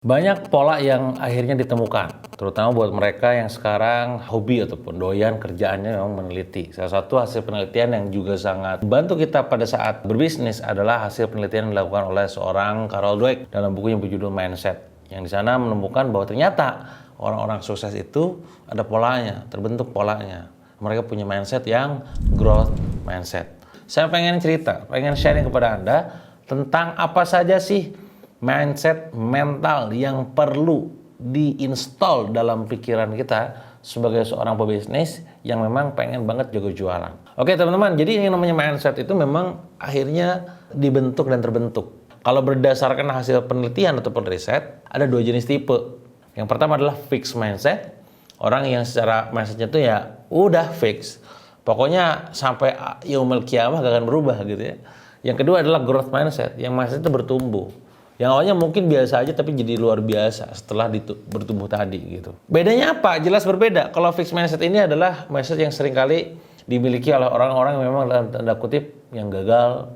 Banyak pola yang akhirnya ditemukan, terutama buat mereka yang sekarang hobi ataupun doyan kerjaannya memang meneliti. Salah satu hasil penelitian yang juga sangat membantu kita pada saat berbisnis adalah hasil penelitian yang dilakukan oleh seorang Carol Dweck dalam bukunya berjudul Mindset. Yang di sana menemukan bahwa ternyata orang-orang sukses itu ada polanya, terbentuk polanya. Mereka punya mindset yang growth mindset. Saya pengen sharing kepada Anda tentang apa saja sih mindset mental yang perlu diinstal dalam pikiran kita sebagai seorang pebisnis yang memang pengen banget jago jualan. Oke teman-teman, jadi yang namanya mindset itu memang akhirnya dibentuk dan terbentuk. Kalau berdasarkan hasil penelitian ataupun riset, ada dua jenis tipe. Yang pertama adalah fixed mindset. Orang yang secara mindsetnya itu ya udah fix. Pokoknya sampai yaumul kiamah gak akan berubah gitu ya. Yang kedua adalah growth mindset, yang mindset itu bertumbuh. Yang awalnya mungkin biasa aja tapi jadi luar biasa setelah bertumbuh tadi gitu. Bedanya apa? Jelas berbeda. Kalau fixed mindset ini adalah mindset yang seringkali dimiliki oleh orang-orang yang memang dalam tanda kutip yang gagal,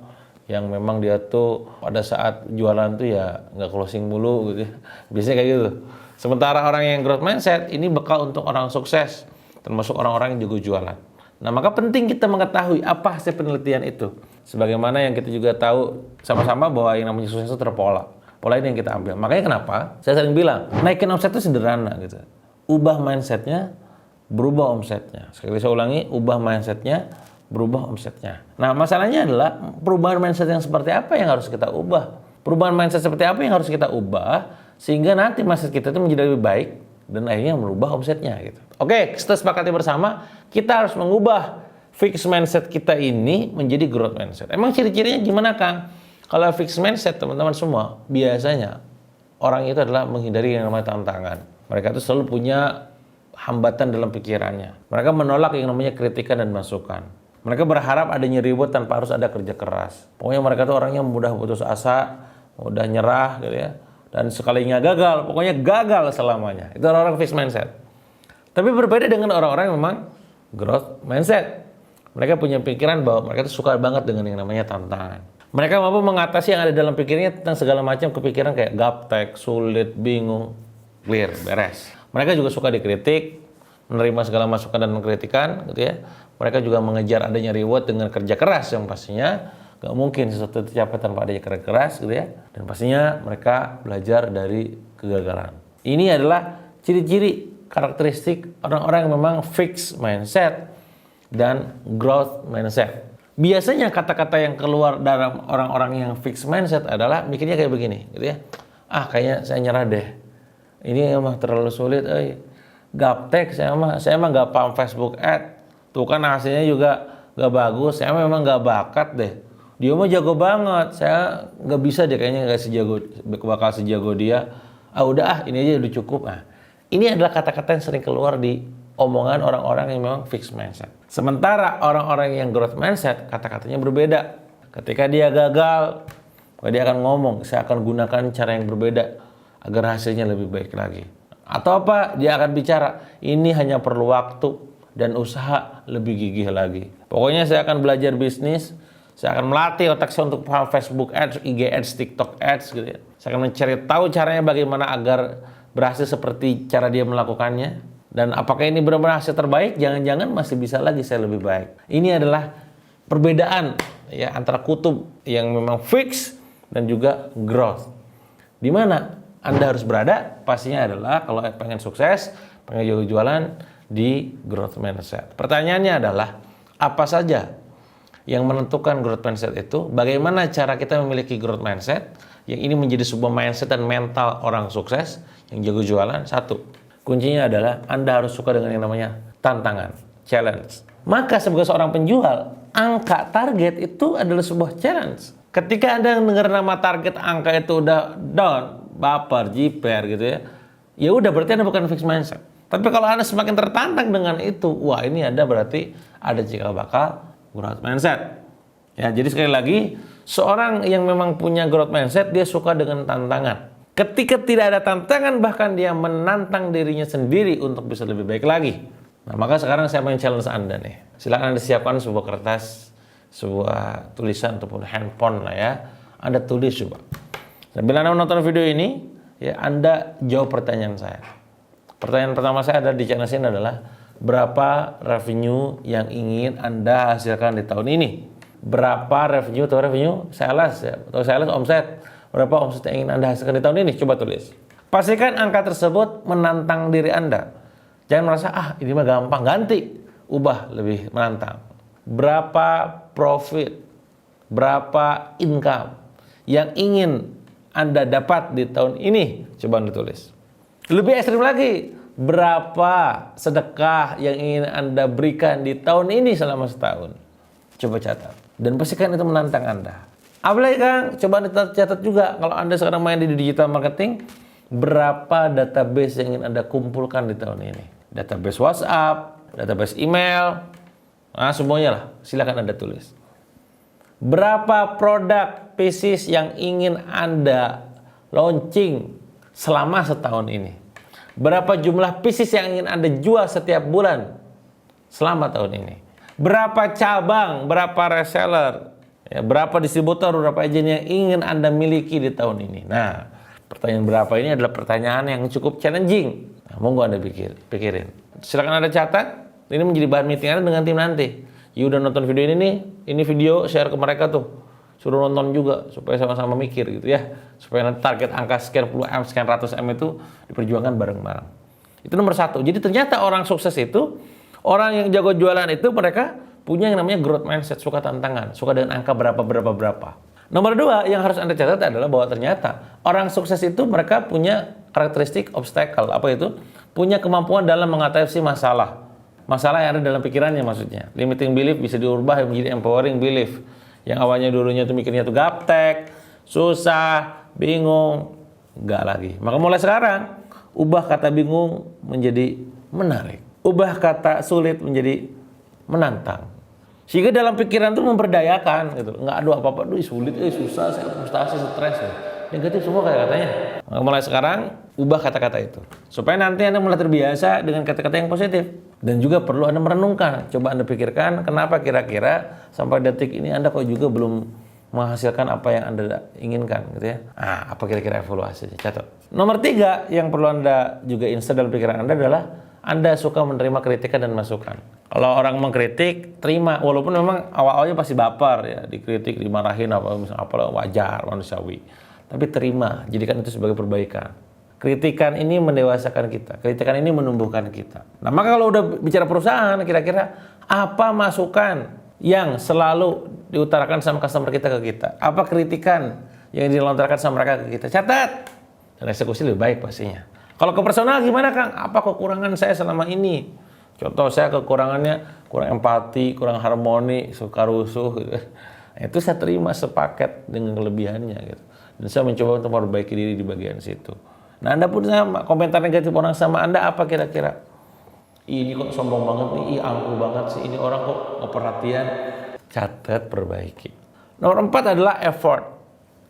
yang memang dia tuh pada saat jualan tuh ya nggak closing mulu gitu. Biasanya kayak gitu. Sementara orang yang growth mindset ini bekal untuk orang sukses, termasuk orang-orang yang jago jualan. Nah, maka penting kita mengetahui apa hasil penelitian itu. Sebagaimana yang kita juga tahu sama-sama bahwa yang namanya sukses itu terpola. Pola ini yang kita ambil. Makanya kenapa saya sering bilang, naikin omset itu sederhana gitu. Ubah mindsetnya, berubah omsetnya. Sekali saya ulangi, ubah mindsetnya, berubah omsetnya. Nah, masalahnya adalah perubahan mindset yang seperti apa yang harus kita ubah? Perubahan mindset seperti apa yang harus kita ubah sehingga nanti mindset kita itu menjadi lebih baik dan akhirnya merubah omsetnya gitu. Oke, kita sepakati bersama, kita harus mengubah fixed mindset kita ini menjadi growth mindset. Emang ciri-cirinya gimana, Kang? Kalau fixed mindset, teman-teman semua, biasanya orang itu adalah menghindari yang namanya tantangan. Mereka itu selalu punya hambatan dalam pikirannya. Mereka menolak yang namanya kritikan dan masukan. Mereka berharap adanya reward tanpa harus ada kerja keras. Pokoknya mereka itu orangnya mudah putus asa, mudah nyerah gitu ya. Dan sekalinya gagal, pokoknya gagal selamanya. Itu orang-orang fixed mindset. Tapi berbeda dengan orang-orang yang memang growth mindset. Mereka punya pikiran bahwa mereka itu suka banget dengan yang namanya tantangan. Mereka mampu mengatasi yang ada dalam pikirannya tentang segala macam kepikiran kayak gaptek, sulit, bingung, clear, beres. Mereka juga suka dikritik, menerima segala masukan dan kritikan, gitu ya. Mereka juga mengejar adanya reward dengan kerja keras yang pastinya gak mungkin sesuatu tercapai tanpa adanya kerja keras, gitu ya. Dan pastinya mereka belajar dari kegagalan. Ini adalah ciri-ciri karakteristik orang-orang yang memang fixed mindset dan growth mindset. Biasanya kata-kata yang keluar dari orang-orang yang fixed mindset adalah mikirnya kayak begini, gitu ya. Kayaknya saya nyerah deh. Ini emang terlalu sulit, gaptek, saya mah gak paham Facebook ad. Tuh kan hasilnya juga gak bagus, saya memang gak bakat deh. Dia mah jago banget, saya gak bisa deh kayaknya bakal sejago dia. Ini aja udah cukup. Ini adalah kata-kata yang sering keluar di omongan orang-orang yang memang fixed mindset. Sementara orang-orang yang growth mindset, kata-katanya berbeda. Ketika dia gagal, dia akan ngomong, saya akan gunakan cara yang berbeda agar hasilnya lebih baik lagi. Atau apa? Dia akan bicara, ini hanya perlu waktu dan usaha lebih gigih lagi. Pokoknya saya akan belajar bisnis, saya akan melatih otak saya untuk paham Facebook Ads, IG Ads, TikTok Ads gitu ya. Saya akan mencari tahu caranya bagaimana agar berhasil seperti cara dia melakukannya. Dan apakah ini benar-benar hasil terbaik? Jangan-jangan masih bisa lagi saya lebih baik. Ini adalah perbedaan ya antara kutub yang memang fix dan juga growth. Di mana Anda harus berada? Pastinya adalah kalau pengen sukses, pengen jago jualan di growth mindset. Pertanyaannya adalah apa saja yang menentukan growth mindset itu? Bagaimana cara kita memiliki growth mindset yang ini menjadi sebuah mindset dan mental orang sukses yang jago jualan? Satu, kuncinya adalah Anda harus suka dengan yang namanya tantangan, challenge. Maka sebagai seorang penjual, angka target itu adalah sebuah challenge. Ketika Anda dengar nama target angka itu udah down, baper, jiper gitu ya, ya udah berarti Anda bukan fixed mindset. Tapi kalau Anda semakin tertantang dengan itu, wah ini Anda berarti ada cikal bakal growth mindset. Ya, jadi sekali lagi, seorang yang memang punya growth mindset, dia suka dengan tantangan. Ketika tidak ada tantangan, bahkan dia menantang dirinya sendiri untuk bisa lebih baik lagi. Nah, maka sekarang saya mau challenge Anda nih. Silakan Anda siapkan sebuah kertas, sebuah tulisan ataupun handphone lah ya. Anda tulis coba. Sambil Anda menonton video ini, ya Anda jawab pertanyaan saya. Pertanyaan pertama saya ada di channel sini adalah berapa revenue yang ingin Anda hasilkan di tahun ini? Berapa revenue atau revenue sales ya, atau sales omset? Berapa omset yang ingin Anda hasilkan di tahun ini? Coba tulis. Pastikan angka tersebut menantang diri Anda. Jangan merasa ini mah gampang, ganti, ubah lebih menantang. Berapa profit, berapa income yang ingin Anda dapat di tahun ini? Coba Anda tulis. Lebih ekstrim lagi, berapa sedekah yang ingin Anda berikan di tahun ini selama setahun? Coba catat. Dan pastikan itu menantang Anda. Apalagi Kang, coba Anda catat juga kalau Anda sekarang main di digital marketing, berapa database yang ingin Anda kumpulkan di tahun ini? Database WhatsApp, database email, semuanya lah. Silakan Anda tulis. Berapa produk bisnis yang ingin Anda launching selama setahun ini? Berapa jumlah bisnis yang ingin Anda jual setiap bulan selama tahun ini? Berapa cabang, berapa reseller, ya, berapa distributor, berapa agen yang ingin Anda miliki di tahun ini? Nah, pertanyaan berapa ini adalah pertanyaan yang cukup challenging. Monggo Anda pikirin. Silakan Anda catat. Ini menjadi bahan meeting Anda dengan tim nanti. You udah nonton video ini nih, ini video share ke mereka tuh. Suruh nonton juga supaya sama-sama mikir gitu ya. Supaya nanti target angka sekian puluh M, sekian ratus M itu diperjuangkan bareng-bareng. Itu nomor satu. Jadi ternyata orang sukses itu, orang yang jago jualan itu mereka punya yang namanya growth mindset, suka tantangan, suka dengan angka berapa. Nomor dua yang harus Anda catat adalah bahwa ternyata orang sukses itu mereka punya karakteristik obstacle. Apa itu? Punya kemampuan dalam mengatasi masalah. Masalah yang ada dalam pikirannya maksudnya. Limiting belief bisa diubah menjadi empowering belief. Yang awalnya dulunya tuh mikirnya tuh gaptek, susah, bingung, enggak lagi. Maka mulai sekarang, ubah kata bingung menjadi menarik. Ubah kata sulit menjadi menantang. Sehingga dalam pikiran tuh memberdayakan gitu. Enggak aduh apa-apa, sulit, susah, saya frustasi, stres ya. Negatif semua kayak katanya. Maka mulai sekarang, ubah kata-kata itu. Supaya nanti Anda mulai terbiasa dengan kata-kata yang positif. Dan juga perlu Anda merenungkan. Coba Anda pikirkan kenapa kira-kira sampai detik ini Anda kok juga belum menghasilkan apa yang Anda inginkan gitu ya. Apa kira-kira evaluasinya? Catat. Nomor 3 yang perlu Anda juga install dalam pikiran Anda adalah Anda suka menerima kritikan dan masukan. Kalau orang mengkritik, terima. Walaupun memang awal-awalnya pasti baper ya, dikritik, dimarahin apa wajar, manusiawi. Tapi terima, jadikan itu sebagai perbaikan. Kritikan ini mendewasakan kita, kritikan ini menumbuhkan kita. Nah, maka kalau udah bicara perusahaan, kira-kira apa masukan yang selalu diutarakan sama customer kita ke kita? Apa kritikan yang dilontarkan sama mereka ke kita? Catat. Dan eksekusi lebih baik pastinya. Kalau ke personal gimana Kang? Apa kekurangan saya selama ini? Contoh saya kekurangannya kurang empati, kurang harmoni, suka rusuh gitu. Nah, itu saya terima sepaket dengan kelebihannya gitu. Dan saya mencoba untuk memperbaiki diri di bagian situ. Nah, Anda pun sama, komentar negatif orang sama Anda apa kira-kira? Ini kok sombong banget nih, angkuh banget sih, ini orang kok nggak perhatian. Catat, perbaiki. Nomor 4 adalah effort.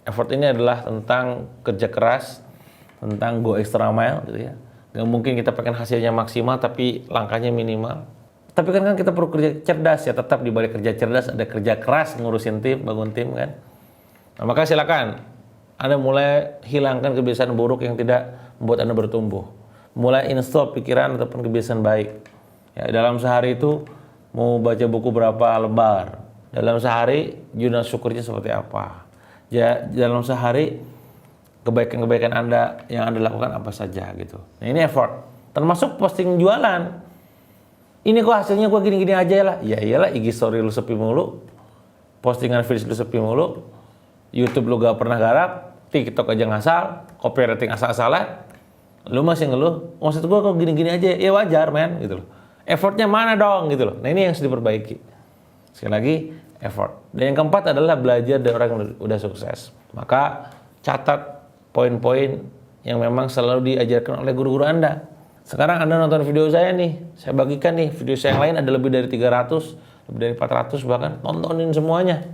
Effort ini adalah tentang kerja keras, tentang go extra mile gitu ya. Nggak mungkin kita pengen hasilnya maksimal tapi langkahnya minimal. Tapi kan kita perlu kerja cerdas ya, tetap di balik kerja cerdas ada kerja keras ngurusin tim, bangun tim kan. Nah, maka silakan Anda mulai hilangkan kebiasaan buruk yang tidak membuat Anda bertumbuh. Mulai install pikiran ataupun kebiasaan baik. Ya, dalam sehari itu mau baca buku berapa lembar. Dalam sehari jurnal syukurnya seperti apa. Ya, dalam sehari kebaikan-kebaikan Anda yang Anda lakukan apa saja gitu. Nah, ini effort. Termasuk posting jualan. Ini kok hasilnya gue gini-gini aja lah. Ya iyalah, IG story lu sepi mulu. Postingan feeds lu sepi mulu. YouTube lu gak pernah garap, TikTok aja ngasal, copywriting asal-asalan, lu masih ngeluh, maksud gua kok gini-gini aja, ya wajar men, gitu loh. Effortnya mana dong, gitu loh. Nah ini yang harus diperbaiki. Sekali lagi, effort. Dan yang keempat adalah belajar dari orang yang udah sukses. Maka catat poin-poin yang memang selalu diajarkan oleh guru-guru Anda. Sekarang Anda nonton video saya nih, saya bagikan nih, video saya yang lain ada lebih dari 300, lebih dari 400 bahkan, tontonin semuanya.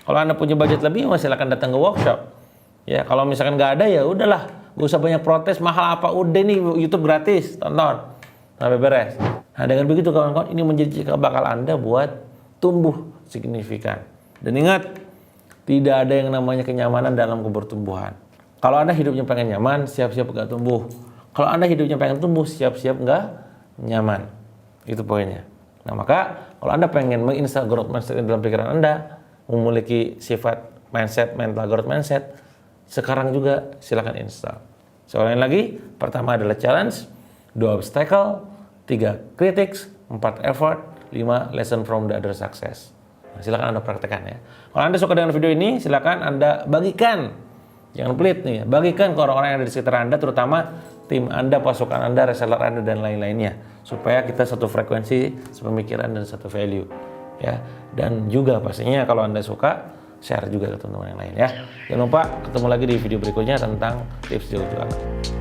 Kalau Anda punya budget lebih, silakan datang ke workshop. Ya, kalau misalkan nggak ada ya udahlah, gak usah banyak protes, mahal apa, udah nih YouTube gratis, tonton sampai beres. Nah, dengan begitu kawan-kawan, ini menjadi cikal bakal Anda buat tumbuh signifikan. Dan ingat, tidak ada yang namanya kenyamanan dalam bertumbuhan. Kalau Anda hidupnya pengen nyaman, siap-siap nggak tumbuh. Kalau Anda hidupnya pengen tumbuh, siap-siap nggak nyaman. Itu poinnya. Nah, maka kalau Anda pengen menginstal growth mindset dalam pikiran Anda, memiliki sifat mental growth mindset, sekarang juga silakan install. Soalnya lagi, pertama adalah challenge, 2 obstacle, 3 critics, 4 effort, 5 lesson from the other success. Nah, silakan Anda praktekkan ya. Kalau Anda suka dengan video ini, silakan Anda bagikan. Jangan pelit nih, bagikan ke orang-orang yang ada di sekitar Anda, terutama tim Anda, pasukan Anda, reseller Anda, dan lain-lainnya. Supaya kita satu frekuensi, sepemikiran, dan satu value. Ya. Dan juga pastinya kalau Anda suka, share juga ke teman-teman yang lain ya. Jangan lupa ketemu lagi di video berikutnya tentang tips jual.